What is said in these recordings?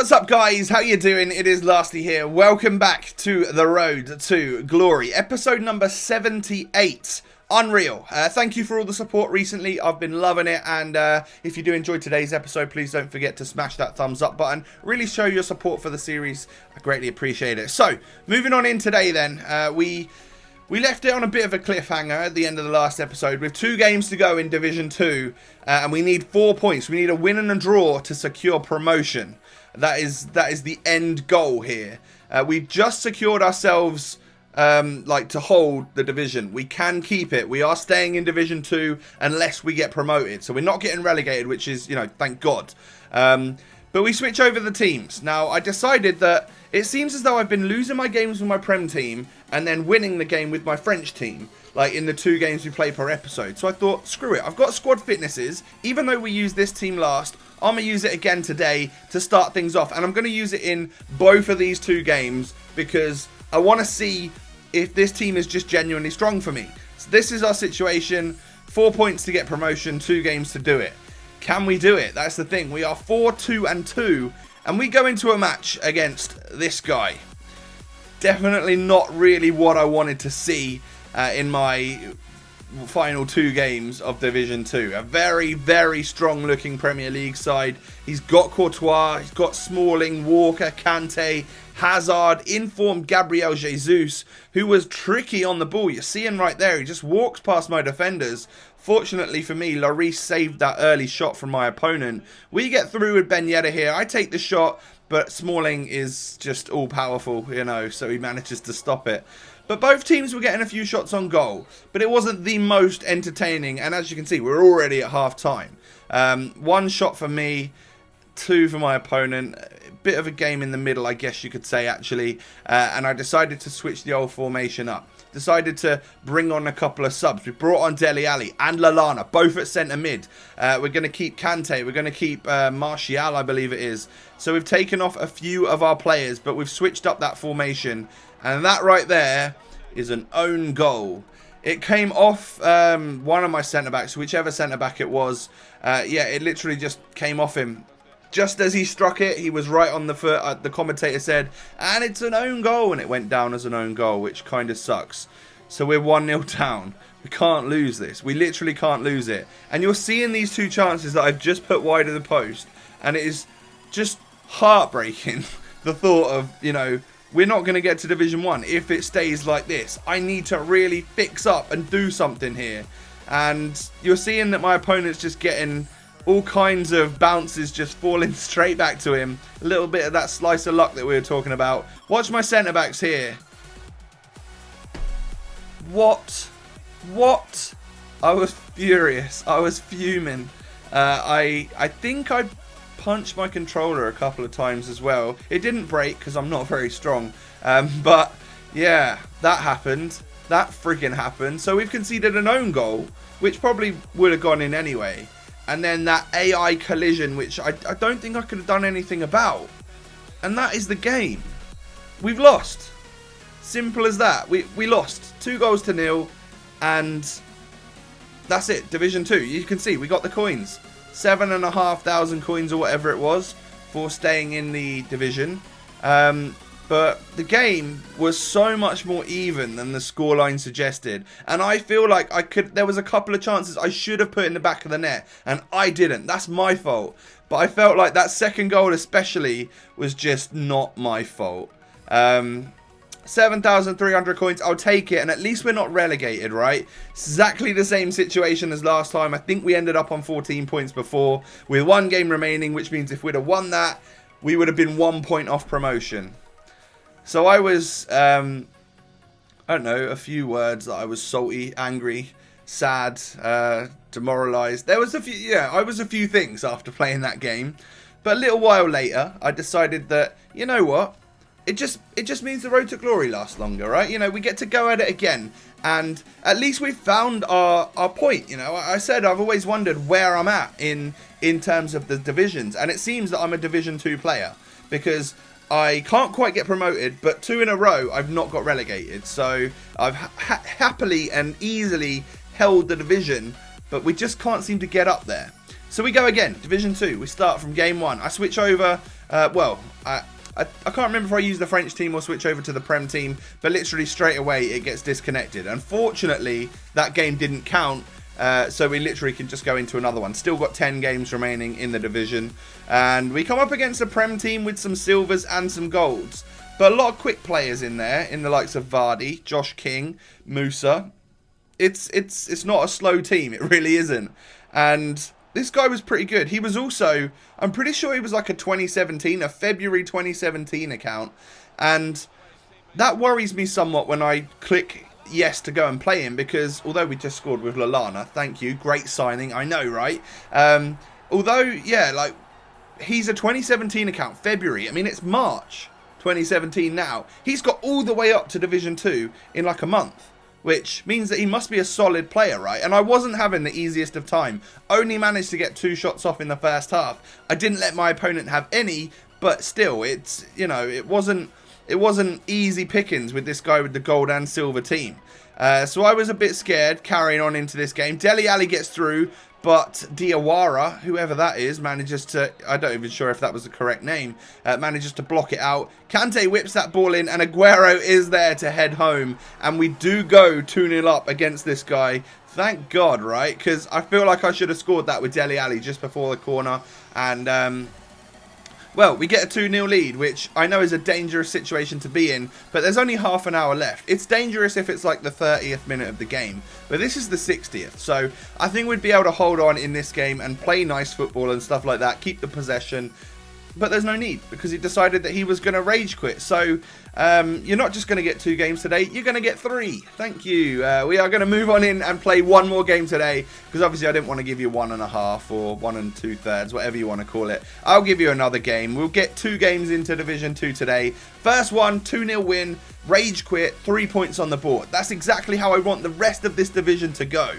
what's up guys, how you doing? It is Lasty here. Welcome back to the road to glory, episode number 78. Unreal. Thank you for all the support recently. I've been loving it, and if you do enjoy today's episode, please don't forget to smash that thumbs up button. Really show your support for the series. I greatly appreciate it. So, moving on in today then, we left it on a bit of a cliffhanger at the end of the last episode with 2 games to go in Division 2, and we need 4 points. We need a win and a draw to secure promotion. That is the end goal here. We've just secured ourselves to hold the division. We can keep it. We are staying in Division 2 unless we get promoted. So we're not getting relegated, which is, thank God. But we switch over the teams. Now, I decided that it seems as though I've been losing my games with my Prem team and then winning the game with my French team, like in the 2 games we play per episode. So I thought, screw it. I've got squad fitnesses. Even though we used this team last, I'm going to use it again today to start things off. And I'm going to use it in both of these 2 games because I want to see if this team is just genuinely strong for me. So this is our situation. 4 points to get promotion, 2 games to do it. Can we do it? That's the thing. We are 4-2-2, and we go into a match against this guy. Definitely not really what I wanted to see in my final 2 games of Division 2. A very, very strong looking Premier League side. He's got Courtois, he's got Smalling, Walker, Kante, Hazard, informed Gabriel Jesus, who was tricky on the ball. You're seeing right there, he just walks past my defenders. Fortunately for me, Lloris saved that early shot from my opponent. We get through with Ben Yedder here. I take the shot, but Smalling is just all powerful, so he manages to stop it. But both teams were getting a few shots on goal, but it wasn't the most entertaining. And as you can see, we're already at half time. 1 shot for me, 2 for my opponent. A bit of a game in the middle, I guess you could say, actually. And I decided to switch the old formation up. Decided to bring on a couple of subs. We brought on Dele Alli and Lallana, both at centre mid. We're going to keep Kante. We're going to keep Martial, I believe it is. So we've taken off a few of our players, but we've switched up that formation. And that right there is an own goal. It came off one of my centre-backs, whichever centre-back it was. Yeah, it literally just came off him. Just as he struck it, he was right on the foot. The commentator said, and it's an own goal. And it went down as an own goal, which kind of sucks. So we're 1-0 down. We can't lose this. We literally can't lose it. And you're seeing these 2 chances that I've just put wide of the post. And it is just heartbreaking. The thought of, we're not going to get to Division 1 if it stays like this. I need to really fix up and do something here. And you're seeing that my opponent's just getting all kinds of bounces just falling straight back to him. A little bit of that slice of luck that we were talking about. Watch my centre-backs here. What? I was furious. I was fuming. I think I punched my controller a couple of times as well. It didn't break because I'm not very strong. But yeah, that happened. That friggin' happened. So we've conceded an own goal, which probably would have gone in anyway. And then that AI collision, which I don't think I could have done anything about. And that is the game. We've lost. Simple as that. We lost. 2-0, and that's it. Division 2. You can see we got the coins. 7,500 coins or whatever it was for staying in the division. But the game was so much more even than the scoreline suggested. And I feel like there was a couple of chances I should have put in the back of the net. And I didn't. That's my fault. But I felt like that second goal especially was just not my fault. 7,300 coins. I'll take it. And at least we're not relegated, right? Exactly the same situation as last time. I think we ended up on 14 points before with 1 game remaining. Which means if we'd have won that, we would have been 1 point off promotion. So I was, I don't know, a few words that I was salty, angry, sad, demoralised. There was a few, I was a few things after playing that game. But a little while later, I decided that, you know what? It just means the road to glory lasts longer, right? We get to go at it again. And at least we've found our point, I said I've always wondered where I'm at in terms of the divisions. And it seems that I'm a Division 2 player. Because I can't quite get promoted, but 2 in a row I've not got relegated. So I've happily and easily held the division, but we just can't seem to get up there. So we go again, Division 2. We start from game 1. I switch over I can't remember if I use the French team or switch over to the Prem team, but literally straight away it gets disconnected. Unfortunately, that game didn't count, so we literally can just go into another one. Still got 10 games remaining in the division, and we come up against a Prem team with some silvers and some golds. But a lot of quick players in there, in the likes of Vardy, Josh King, Musa. It's not a slow team, it really isn't. And this guy was pretty good. He was also, I'm pretty sure he was like a February 2017 account. And that worries me somewhat when I click yes to go and play him, because although we just scored with Lallana, thank you, great signing, I know, right? Although, yeah, like, he's a 2017 account, February. I mean, it's March 2017 now. He's got all the way up to Division 2 in like a month, which means that he must be a solid player, right? And I wasn't having the easiest of time. Only managed to get 2 shots off in the first half. I didn't let my opponent have any, but still, it's, you know, it wasn't easy pickings with this guy with the gold and silver team. So I was a bit scared carrying on into this game. Dele Alli gets through, but Diawara, whoever that is, manages to, I don't even sure if that was the correct name, manages to block it out. Kante whips that ball in, and Aguero is there to head home. And we do go 2-0 up against this guy. Thank God, right? Because I feel like I should have scored that with Dele Alli just before the corner. And, well, we get a 2-0 lead, which I know is a dangerous situation to be in, but there's only half an hour left. It's dangerous if it's like the 30th minute of the game, but this is the 60th, so I think we'd be able to hold on in this game and play nice football and stuff like that, keep the possession. But there's no need, because he decided that he was going to rage quit. So you're not just going to get 2 games today, you're going to get 3. Thank you. We are going to move on in and play one more game today, because obviously I didn't want to give you 1.5 or 1 2/3, whatever you want to call it. I'll give you another game. We'll get 2 games into Division 2 today. First one, 2-0 win, rage quit, 3 points on the board. That's exactly how I want the rest of this division to go.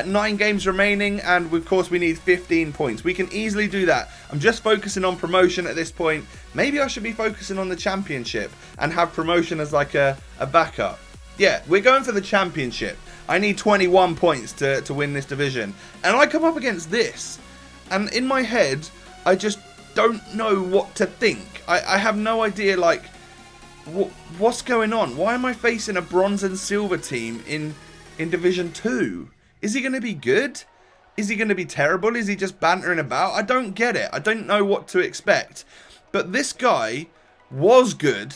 9 games remaining, and of course we need 15 points. We can easily do that. I'm just focusing on promotion at this point. Maybe I should be focusing on the championship and have promotion as like a backup. Yeah, we're going for the championship. I need 21 points to win this division. And I come up against this, and in my head, I just don't know what to think. I have no idea, like, what's going on? Why am I facing a bronze and silver team in Division 2? Is he going to be good? Is he going to be terrible? Is he just bantering about? I don't get it. I don't know what to expect. But this guy was good,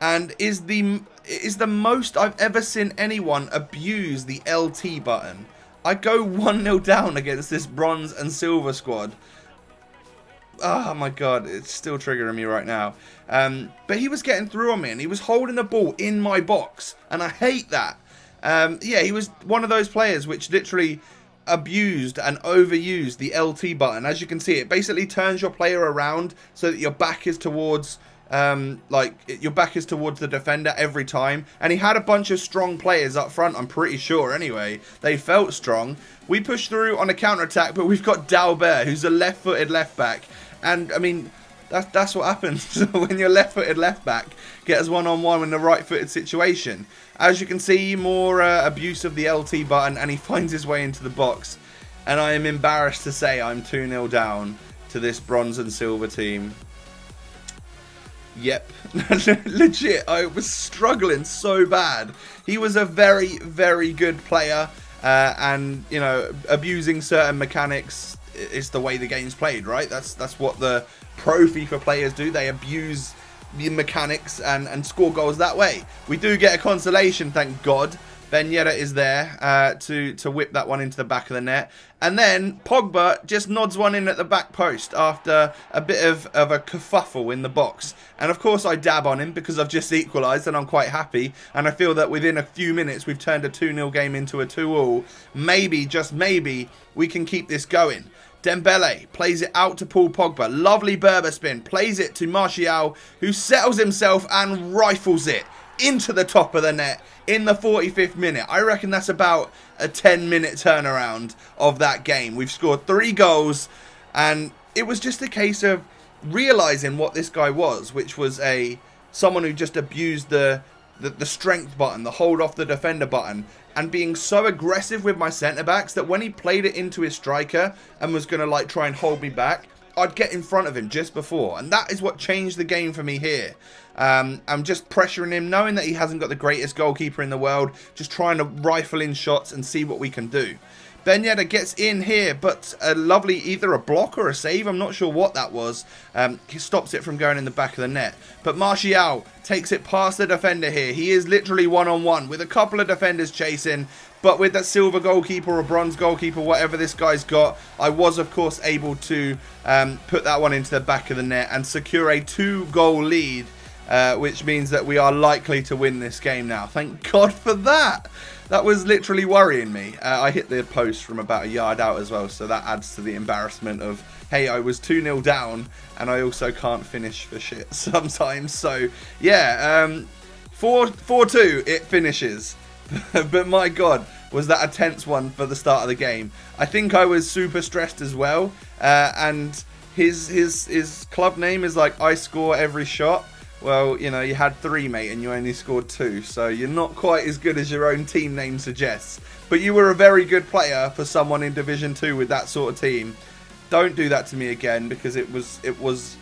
and is the most I've ever seen anyone abuse the LT button. I go 1-0 down against this bronze and silver squad. Oh my god, it's still triggering me right now. But he was getting through on me, and he was holding the ball in my box, and I hate that. Yeah, he was one of those players which literally abused and overused the LT button. As you can see, it basically turns your player around so that your back is towards your back is towards the defender every time. And he had a bunch of strong players up front, I'm pretty sure anyway. They felt strong. We pushed through on a counter-attack, but we've got Dalbert, who's a left-footed left-back. And, I mean, that's what happens when your left-footed left-back gets one-on-one in the right-footed situation. As you can see, more abuse of the LT button, and he finds his way into the box. And I am embarrassed to say I'm 2-0 down to this bronze and silver team. Yep. Legit, I was struggling so bad. He was a very, very good player. And, you know, abusing certain mechanics is the way the game's played, right? That's what the pro FIFA players do. They abuse the mechanics and score goals that way. We do get a consolation, thank God. Ben Yedder is there to whip that one into the back of the net. And then Pogba just nods one in at the back post after a bit of a kerfuffle in the box. And of course I dab on him because I've just equalised and I'm quite happy. And I feel that within a few minutes we've turned a 2-0 game into a 2-all. Maybe, just maybe, we can keep this going. Dembele plays it out to Paul Pogba. Lovely Berber spin. Plays it to Martial, who settles himself and rifles it into the top of the net in the 45th minute. I reckon that's about a 10-minute turnaround of that game. We've scored 3 goals, and it was just a case of realising what this guy was, which was someone who just abused the strength button, the hold off the defender button, and being so aggressive with my centre-backs that when he played it into his striker and was going to like try and hold me back, I'd get in front of him just before. And that is what changed the game for me here. I'm just pressuring him, knowing that he hasn't got the greatest goalkeeper in the world. Just trying to rifle in shots and see what we can do. Ben Yedder gets in here, but a lovely, either a block or a save, I'm not sure what that was. He stops it from going in the back of the net. But Martial takes it past the defender here. He is literally one-on-one with a couple of defenders chasing. But with that silver goalkeeper or bronze goalkeeper, whatever this guy's got, I was, of course, able to put that one into the back of the net and secure a 2-goal lead, which means that we are likely to win this game now. Thank God for that. That was literally worrying me. I hit the post from about a yard out as well, so that adds to the embarrassment of, hey, I was 2-0 down, and I also can't finish for shit sometimes. So, yeah, 4-2 it finishes. But my God, was that a tense one for the start of the game. I think I was super stressed as well, and his club name is like, I score every shot. Well, you know, you had 3, mate, and you only scored 2, so you're not quite as good as your own team name suggests. But you were a very good player for someone in Division 2 with that sort of team. Don't do that to me again, because it was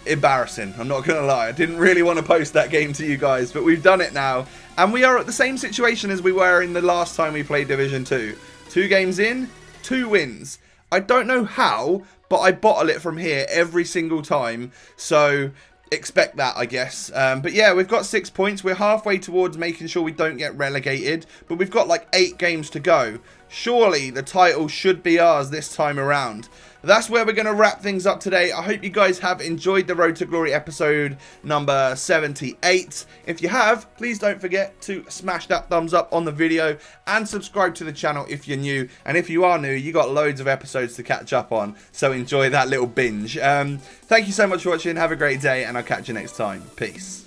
embarrassing. I'm not going to lie. I didn't really want to post that game to you guys, but we've done it now. And we are at the same situation as we were in the last time we played Division 2. 2 games in, 2 wins. I don't know how, but I bottle it from here every single time. So expect that, I guess. But yeah, we've got 6 points. We're halfway towards making sure we don't get relegated, but we've got like 8 games to go. Surely the title should be ours this time around. That's where we're going to wrap things up today. I hope you guys have enjoyed the Road to Glory episode number 78. If you have, please don't forget to smash that thumbs up on the video and subscribe to the channel if you're new. And if you are new, you got loads of episodes to catch up on, so enjoy that little binge. Thank you so much for watching. Have a great day, and I'll catch you next time. Peace.